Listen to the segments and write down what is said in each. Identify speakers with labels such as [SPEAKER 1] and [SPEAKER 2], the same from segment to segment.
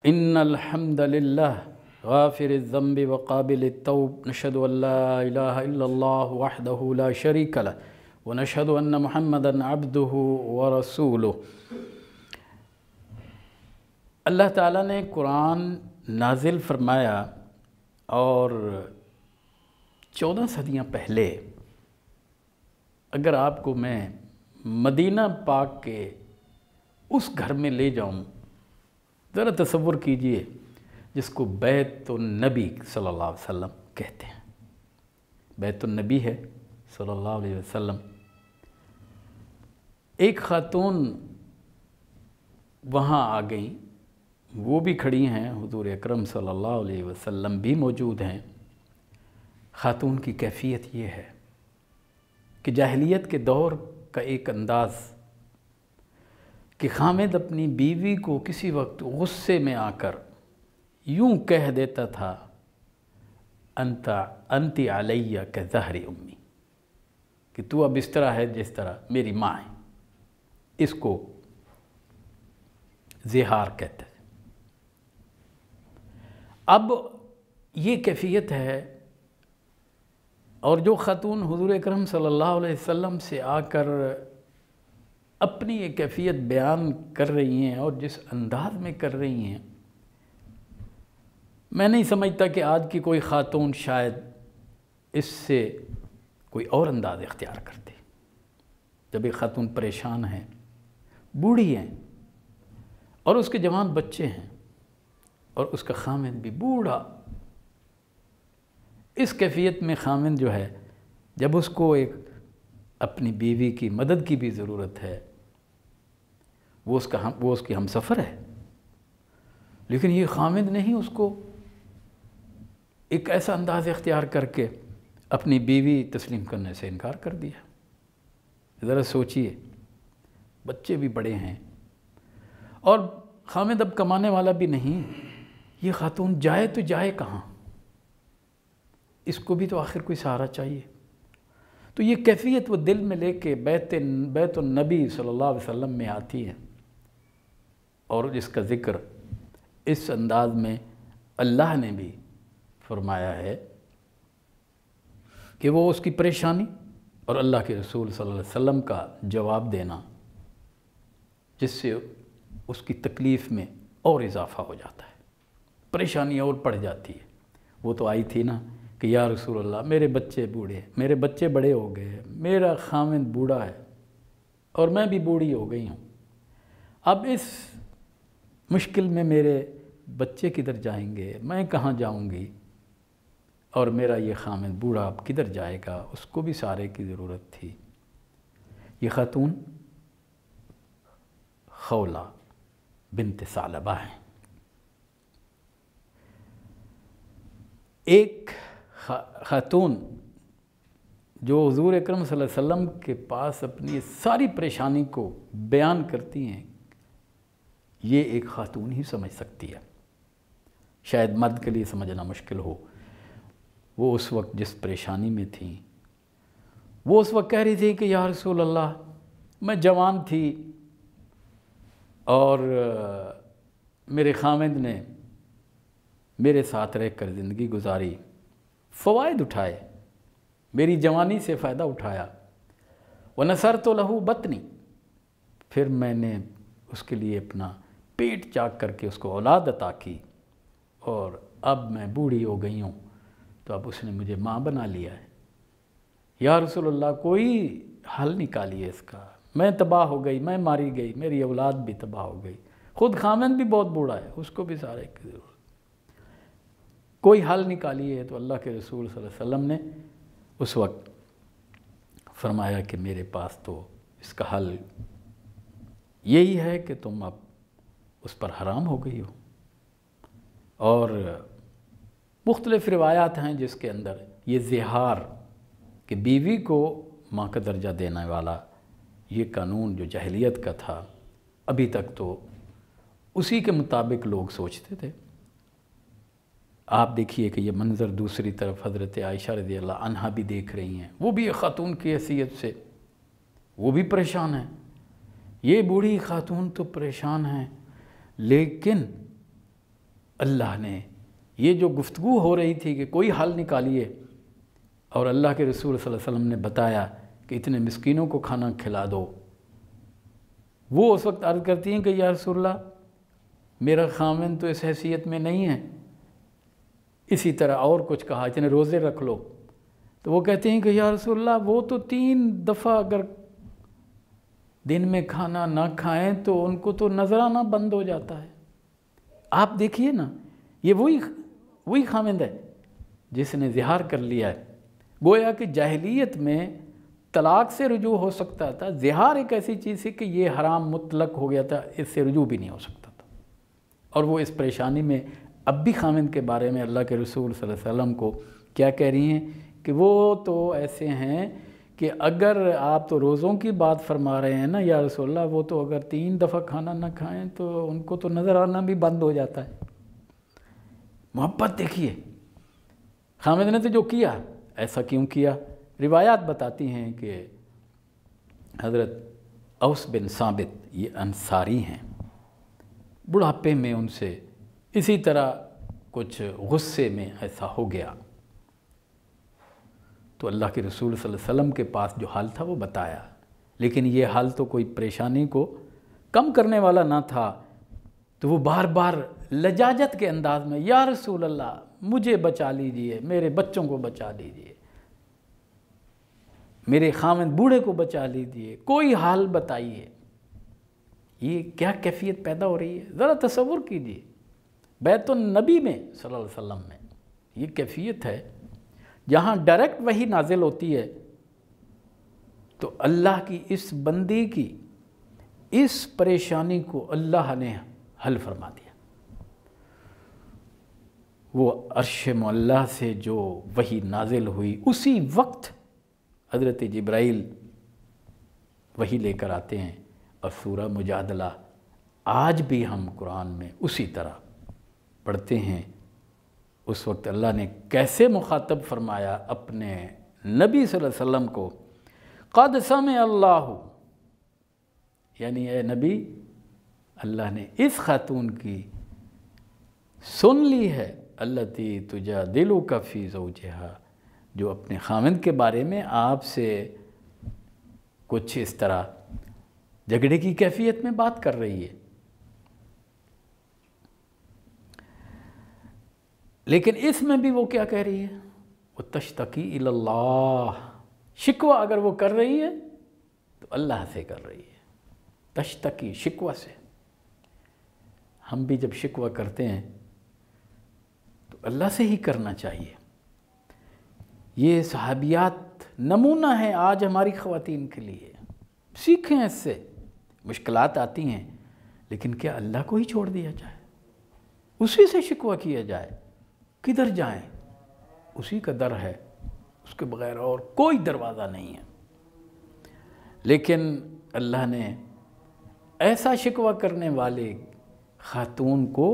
[SPEAKER 1] ان الحمد للہ غافر الذنب وقابل التوب نشهد ان لا الہ الا اللہ وحدہ لا شریک لہ ونشهد ان محمدا عبدہ ورسولہ۔ اللہ تعالیٰ نے قرآن نازل فرمایا اور 14 صدیاں پہلے اگر آپ کو میں مدینہ پاک کے اس گھر میں لے جاؤں، ذرا تصور کیجئے جس کو بیت النبی صلی اللہ علیہ وسلم کہتے ہیں۔ بیت النبی ہے صلی اللہ علیہ وسلم۔ ایک خاتون وہاں آ گئیں، وہ بھی کھڑی ہیں، حضور اکرم صلی اللہ علیہ وسلم بھی موجود ہیں۔ خاتون کی کیفیت یہ ہے کہ جاہلیت کے دور کا ایک انداز کہ خامد اپنی بیوی کو کسی وقت غصے میں آ کر یوں کہہ دیتا تھا انت علیہ کظہر امی، کہ تو اب اس طرح ہے جس طرح میری ماں ہے۔ اس کو زہار کہتے ہیں۔ اب یہ کیفیت ہے، اور جو خاتون حضور اکرم صلی اللہ علیہ وسلم سے آ کر اپنی یہ کیفیت بیان کر رہی ہیں اور جس انداز میں کر رہی ہیں، میں نہیں سمجھتا کہ آج کی کوئی خاتون شاید اس سے کوئی اور انداز اختیار کرتی۔ جب ایک خاتون پریشان ہے، بوڑھی ہیں، اور اس کے جوان بچے ہیں، اور اس کا خامن بھی بوڑھا، اس کیفیت میں خامن جو ہے، جب اس کو ایک اپنی بیوی کی مدد کی بھی ضرورت ہے، وہ اس کی ہم سفر ہے، لیکن یہ خامن نہیں اس کو ایک ایسا انداز اختیار کر کے اپنی بیوی تسلیم کرنے سے انکار کر دیا۔ ذرا سوچئے، بچے بھی بڑے ہیں اور خامد اب کمانے والا بھی نہیں، یہ خاتون جائے تو جائے کہاں؟ اس کو بھی تو آخر کوئی سہارا چاہیے۔ تو یہ کیفیت وہ دل میں لے کے بیت النبی صلی اللہ علیہ وسلم میں آتی ہے، اور اس کا ذکر اس انداز میں اللہ نے بھی فرمایا ہے کہ وہ اس کی پریشانی اور اللہ کے رسول صلی اللہ علیہ وسلم کا جواب دینا، جس سے اس کی تکلیف میں اور اضافہ ہو جاتا ہے، پریشانی اور پڑ جاتی ہے۔ وہ تو آئی تھی نا کہ یا رسول اللہ میرے بچے بوڑھے ہیں، میرے بچے بڑے ہو گئے ہیں، میرا خامن بوڑھا ہے اور میں بھی بوڑھی ہو گئی ہوں، اب اس مشکل میں میرے بچے کدھر جائیں گے، میں کہاں جاؤں گی، اور میرا یہ خامن بوڑھا اب کدھر جائے گا، اس کو بھی سہارے کی ضرورت تھی۔ یہ خاتون خولہ بنت ثعلبہ ہیں۔ ایک خاتون جو حضور اکرم صلی اللہ علیہ وسلم کے پاس اپنی ساری پریشانی کو بیان کرتی ہیں، یہ ایک خاتون ہی سمجھ سکتی ہے، شاید مرد کے لیے سمجھنا مشکل ہو۔ وہ اس وقت جس پریشانی میں تھیں، وہ اس وقت کہہ رہی تھی کہ یا رسول اللہ میں جوان تھی اور میرے خامد نے میرے ساتھ رہ کر زندگی گزاری، فوائد اٹھائے، میری جوانی سے فائدہ اٹھایا، وَنَصَرْتُ لَهُ بَطْنِي، پھر میں نے اس کے لیے اپنا پیٹ چاک کر کے اس کو اولاد عطا کی، اور اب میں بوڑھی ہو گئی ہوں تو اب اس نے مجھے ماں بنا لیا ہے۔ یا رسول اللہ کوئی حل نکالیے اس کا، میں تباہ ہو گئی، میں ماری گئی، میری اولاد بھی تباہ ہو گئی، خود خامن بھی بہت بوڑھا ہے، اس کو بھی سہارے کی ضرورت، کوئی حل نکالیے۔ تو اللہ کے رسول صلی اللہ علیہ وسلم نے اس وقت فرمایا کہ میرے پاس تو اس کا حل یہی ہے کہ تم اب اس پر حرام ہو گئی ہو۔ اور مختلف روایات ہیں جس کے اندر یہ زہار کہ بیوی کو ماں کا درجہ دینے والا یہ قانون جو جاہلیت کا تھا، ابھی تک تو اسی کے مطابق لوگ سوچتے تھے۔ آپ دیکھیے کہ یہ منظر دوسری طرف حضرت عائشہ رضی اللہ عنہا بھی دیکھ رہی ہیں، وہ بھی ایک خاتون کی حیثیت سے وہ بھی پریشان ہیں، یہ بوڑھی خاتون تو پریشان ہیں، لیکن اللہ نے یہ جو گفتگو ہو رہی تھی کہ کوئی حل نکالیے، اور اللہ کے رسول صلی اللہ علیہ وسلم نے بتایا کہ اتنے مسکینوں کو کھانا کھلا دو، وہ اس وقت عرض کرتی ہیں کہ یا رسول اللہ میرا خاوند تو اس حیثیت میں نہیں ہے، اسی طرح اور کچھ کہا اتنے روزے رکھ لو، تو وہ کہتے ہیں کہ یا رسول اللہ وہ تو 3 دفعہ اگر دن میں کھانا نہ کھائیں تو ان کو تو نظر آنا بند ہو جاتا ہے۔ آپ دیکھیے نا، یہ وہی خاوند ہے جس نے زہار کر لیا ہے۔ گویا کہ جاہلیت میں طلاق سے رجوع ہو سکتا تھا، زہار ایک ایسی چیز ہے کہ یہ حرام مطلق ہو گیا تھا، اس سے رجوع بھی نہیں ہو سکتا تھا، اور وہ اس پریشانی میں اب بھی خاوند کے بارے میں اللہ کے رسول صلی اللہ علیہ وسلم کو کیا کہہ رہی ہیں کہ وہ تو ایسے ہیں کہ اگر آپ تو روزوں کی بات فرما رہے ہیں نا یا رسول اللہ، وہ تو اگر 3 دفعہ کھانا نہ کھائیں تو ان کو تو نظر آنا بھی بند ہو جاتا ہے۔ محبت دیکھیے خاوند نے تو جو کیا، ایسا کیوں کیا؟ روایات بتاتی ہیں کہ حضرت اوس بن ثابت یہ انصاری ہیں، بڑھاپے میں ان سے اسی طرح کچھ غصے میں ایسا ہو گیا، تو اللہ کے رسول صلی اللہ علیہ وسلم کے پاس جو حال تھا وہ بتایا، لیکن یہ حال تو کوئی پریشانی کو کم کرنے والا نہ تھا، تو وہ بار بار لجاجت کے انداز میں یا رسول اللہ مجھے بچا لیجئے، میرے بچوں کو بچا لیجئے، میرے خاوند بوڑھے کو بچا لیجئے، کوئی حال بتائیے۔ یہ کیا کیفیت پیدا ہو رہی ہے، ذرا تصور کیجئے، بیت النبی میں صلی اللہ علیہ وسلم میں یہ کیفیت ہے جہاں ڈائریکٹ وحی نازل ہوتی ہے، تو اللہ کی اس بندی کی اس پریشانی کو اللہ نے حل فرما دیا۔ وہ عرش معلیٰ سے جو وحی نازل ہوئی اسی وقت حضرت جبرائیل وحی لے کر آتے ہیں، اور سورہ مجادلہ آج بھی ہم قرآن میں اسی طرح پڑھتے ہیں۔ اس وقت اللہ نے کیسے مخاطب فرمایا اپنے نبی صلی اللہ علیہ وسلم کو، قد سمع اللہ، یعنی اے نبی اللہ نے اس خاتون کی سن لی ہے، التی تجادلک فی زوجہا، جو اپنے خاوند کے بارے میں آپ سے کچھ اس طرح جھگڑے کی کیفیت میں بات کر رہی ہے۔ لیکن اس میں بھی وہ کیا کہہ رہی ہے، وہ تشتکی الی اللہ، شکوہ اگر وہ کر رہی ہے تو اللہ سے کر رہی ہے، تشتکی شکوہ سے۔ ہم بھی جب شکوہ کرتے ہیں تو اللہ سے ہی کرنا چاہیے۔ یہ صحابیات نمونہ ہیں آج ہماری خواتین کے لیے، سیکھیں اس سے۔ مشکلات آتی ہیں لیکن کیا اللہ کو ہی چھوڑ دیا جائے، اسی سے شکوہ کیا جائے؟ کدھر جائیں؟ اسی کا در ہے، اس کے بغیر اور کوئی دروازہ نہیں ہے۔ لیکن اللہ نے ایسا شکوہ کرنے والے خاتون کو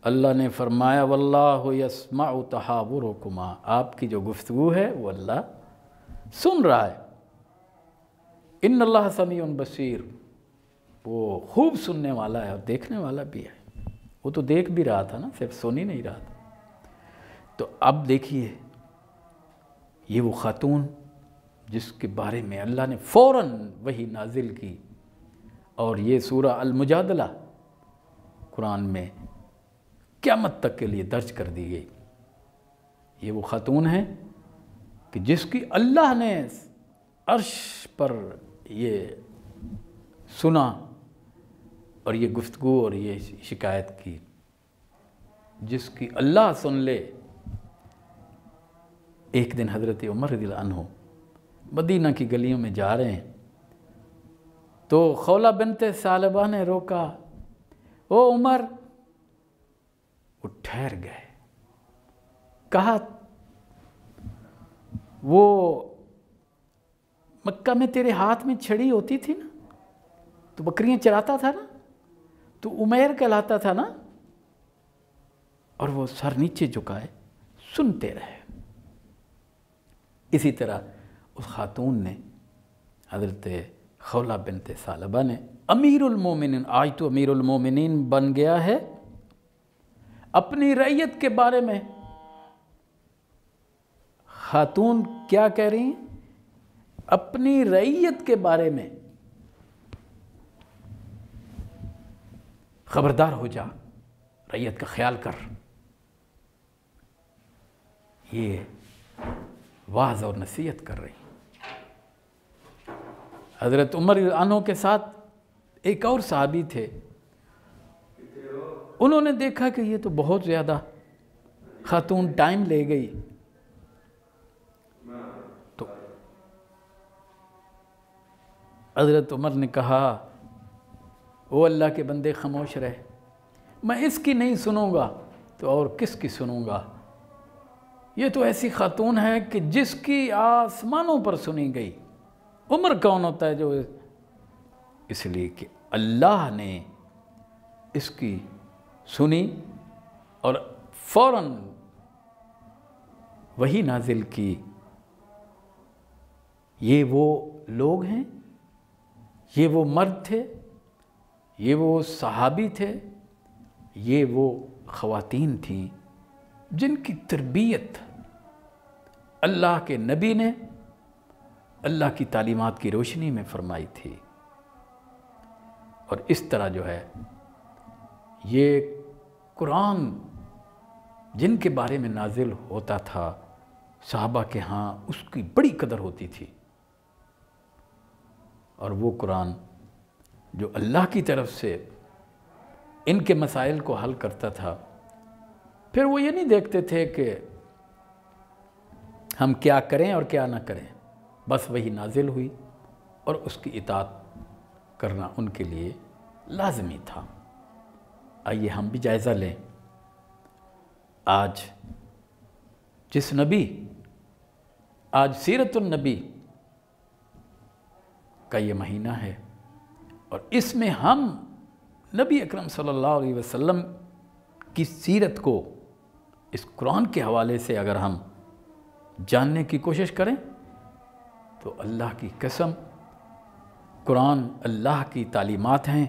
[SPEAKER 1] اللہ نے فرمایا واللہ یسمع تحاورکما، آپ کی جو گفتگو ہے وہ اللہ سن رہا ہے۔ ان اللہ سمیع بصیر، وہ خوب سننے والا ہے اور دیکھنے والا بھی ہے۔ وہ تو دیکھ بھی رہا تھا نا، صرف سن ہی نہیں رہا تھا۔ تو اب دیکھیے یہ وہ خاتون جس کے بارے میں اللہ نے فوراً وحی نازل کی، اور یہ سورہ المجادلہ قرآن میں قیامت تک کے لیے درج کر دی گئی۔ یہ وہ خاتون ہے کہ جس کی اللہ نے عرش پر یہ سنا اور یہ گفتگو اور یہ شکایت کی، جس کی اللہ سن لے۔ ایک دن حضرت عمر رضی اللہ عنہ مدینہ کی گلیوں میں جا رہے ہیں تو خولہ بنت ثعلبہ نے روکا، او عمر، وہ ٹھہر گئے، کہا وہ مکہ میں تیرے ہاتھ میں چھڑی ہوتی تھی نا، تو بکریاں چراتا تھا نا، تو عمیر کہلاتا تھا نا؟ اور وہ سر نیچے جھکائے سنتے رہے۔ اسی طرح اس خاتون نے، حضرت خولہ بنت ثعلبہ نے، امیر المومنین، آج تو امیر المومنین بن گیا ہے اپنی رعیت کے بارے میں خاتون کیا کہہ رہی ہیں؟ اپنی رعیت کے بارے میں خبردار ہو جا، رعیت کا خیال کر. یہ واعظ اور نصیحت کر رہی. حضرت عمر رضی اللہ عنہ کے ساتھ ایک اور صحابی تھے. انہوں نے دیکھا کہ یہ تو بہت زیادہ خاتون ٹائم لے گئی، تو حضرت عمر نے کہا او اللہ کے بندے خاموش رہے، میں اس کی نہیں سنوں گا تو اور کس کی سنوں گا؟ یہ تو ایسی خاتون ہے کہ جس کی آسمانوں پر سنی گئی. عمر کون ہوتا ہے جو؟ اس لیے کہ اللہ نے اس کی سنی اور فوراً وحی نازل کی. یہ وہ لوگ ہیں، یہ وہ مرد تھے، یہ وہ صحابی تھے، یہ وہ خواتین تھیں جن کی تربیت اللہ کے نبی نے اللہ کی تعلیمات کی روشنی میں فرمائی تھی. اور اس طرح جو ہے یہ قرآن جن کے بارے میں نازل ہوتا تھا، صحابہ کے ہاں اس کی بڑی قدر ہوتی تھی. اور وہ قرآن جو اللہ کی طرف سے ان کے مسائل کو حل کرتا تھا، پھر وہ یہ نہیں دیکھتے تھے کہ ہم کیا کریں اور کیا نہ کریں، بس وہی نازل ہوئی اور اس کی اطاعت کرنا ان کے لیے لازمی تھا. آئیے ہم بھی جائزہ لیں. آج جس نبی، آج سیرت النبی کا یہ مہینہ ہے، اور اس میں ہم نبی اکرم صلی اللہ علیہ وسلم کی سیرت کو اس قرآن کے حوالے سے اگر ہم جاننے کی کوشش کریں تو اللہ کی قسم قرآن اللہ کی تعلیمات ہیں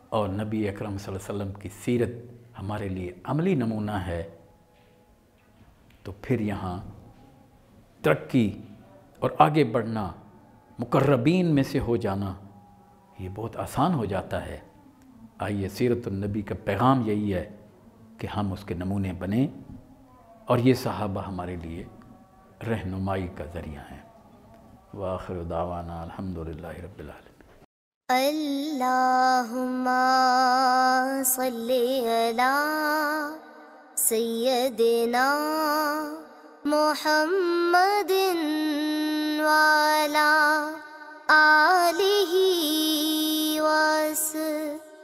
[SPEAKER 1] اور نبی اکرم صلی اللہ علیہ وسلم کی سیرت ہمارے لیے عملی نمونہ ہے. تو پھر یہاں ترقی اور آگے بڑھنا، مقربین میں سے ہو جانا، یہ بہت آسان ہو جاتا ہے. آئیے سیرت النبی کا پیغام یہی ہے کہ ہم اس کے نمونے بنیں، اور یہ صحابہ ہمارے لیے رہنمائی کا ذریعہ ہیں. وآخر دعوانا الحمدللہ رب العالمین.
[SPEAKER 2] اللہم صلی علی سیدنا محمد وعلی آلہ وصحبہ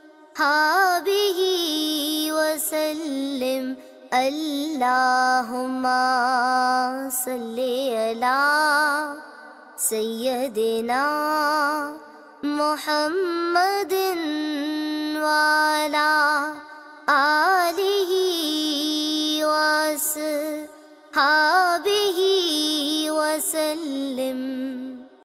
[SPEAKER 2] وسلم. اللہم صلی علی سیدنا محمد